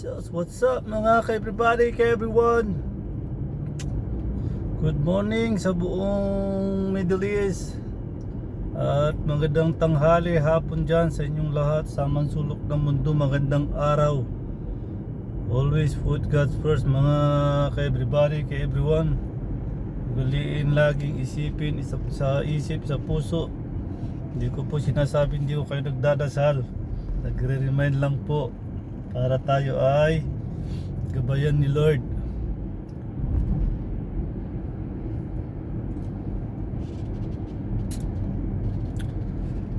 What's up mga ka-everybody, ka-everyone? Good morning sa buong Middle East. At magandang tanghali, hapon dyan sa inyong lahat. Sa mansulok ng mundo, magandang araw. Always put God first mga ka-everybody, ka-everyone. Galiin laging isipin sa isip, sa puso. Hindi ko po sinasabi hindi ko kayo nagdadasal. Nagre-remind lang po para tayo ay gabayan ni Lord.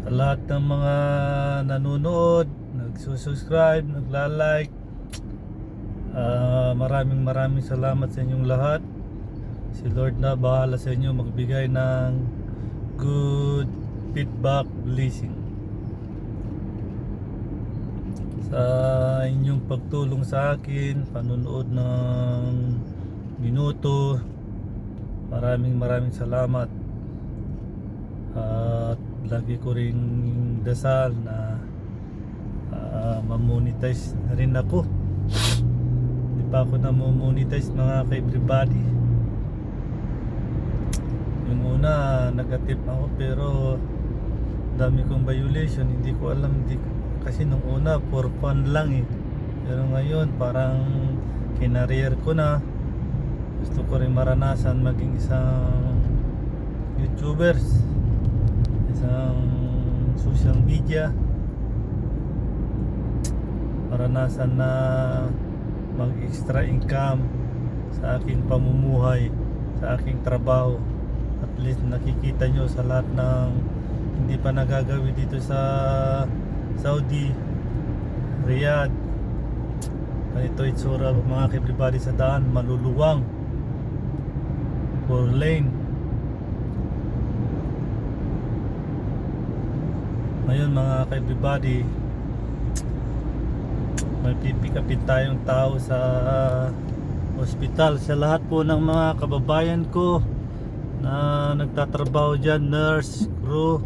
Sa lahat ng mga nanonood, nagsusubscribe, nagla-like, maraming salamat sa inyong lahat. Si Lord na bahala sa inyo magbigay ng good feedback, blessing sa inyong pagtulong sa akin, panunood ng minuto. Maraming salamat. At lagi ko ring dasal na ma-monetize na rin ako. Hindi pa ako na-monetize mga ka-everybody. Yung una nag-attempt ako pero dami kong violation. Hindi ko alam, kasi nung una for fun lang eh. Pero ngayon parang kinarier ko na. Gusto ko rin maranasan maging isang YouTubers, isang social media. Maranasan na mag extra income sa aking pamumuhay, sa aking trabaho. At least nakikita nyo sa lahat ng hindi pa nagagawin dito sa Saudi, Riyadh. Ganito itsura mga everybody sa daan, maluluwang, 4 lane. Ngayon mga ka-everybody, may pipikapin tayong tao sa hospital. Sa lahat po ng mga kababayan ko na nagtatrabaho dyan, nurse, crew,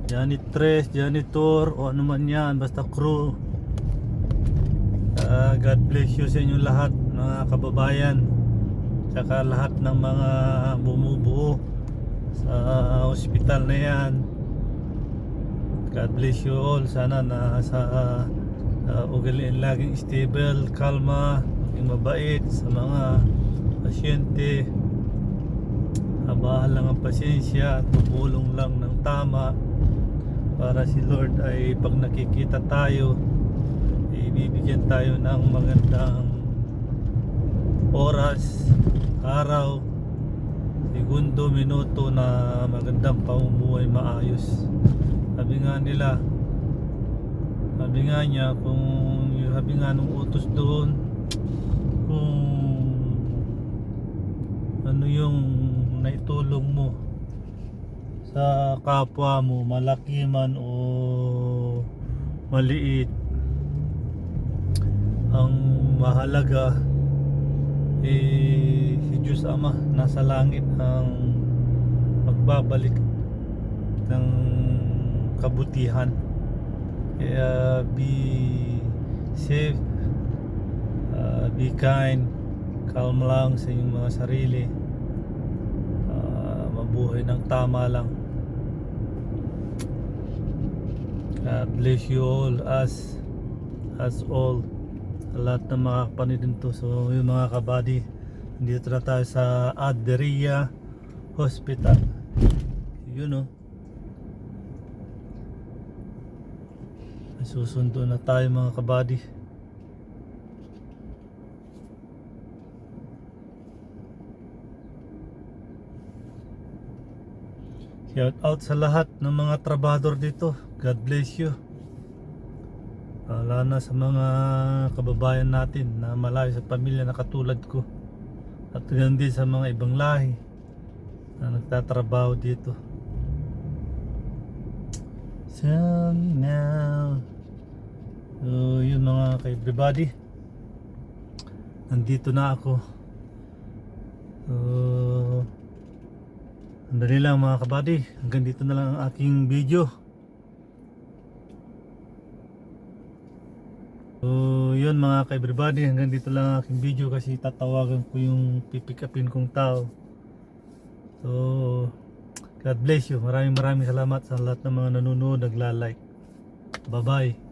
janitress, janitor, o ano man yan, basta crew, God bless you sa inyong lahat mga kababayan. Tsaka lahat ng mga bumubuo sa hospital na yan, God bless you all. Sana na sa ugaliin laging stable, kalma, maging mabait sa mga pasyente. Habahan lang ang pasensya, tumulong lang ng tama para si Lord ay pag nakikita tayo, ibibigyan tayo ng magandang oras, araw, segundo, minuto na magandang pamumuhay, maayos. Sabi nga nila, sabi nga niya, sabi nga nung utos doon, kung ano yung naitulong mo sa kapwa mo, malaki man o maliit, ang mahalaga si Diyos Ama nasa langit ang magbabalik ng kabutihan. Kaya be safe, be kind, calm lang sa inyong mga sarili, mabuhay ng tama lang. God bless you all, as all, lahat ng mga kapatid dito. So yung mga kabady, dito na tayo sa Adria Hospital. Yun o, susundo na tayo mga kabady. Shout out sa lahat ng mga trabahador dito. God bless you. Lalo na sa mga kababayan natin na malayo sa pamilya na katulad ko. At ganun din sa mga ibang lahi na nagtatrabaho dito. Tell me now. So yun mga ka-everybody, nandito na ako. So andali lang mga kabady, hanggang dito na lang ang aking video. So yun mga ka-everybody, hanggang dito lang ang aking video kasi tatawagan ko yung pipick upin kong tao. So, God bless you. Maraming salamat sa lahat ng mga nanonood, nagla-like. Bye-bye.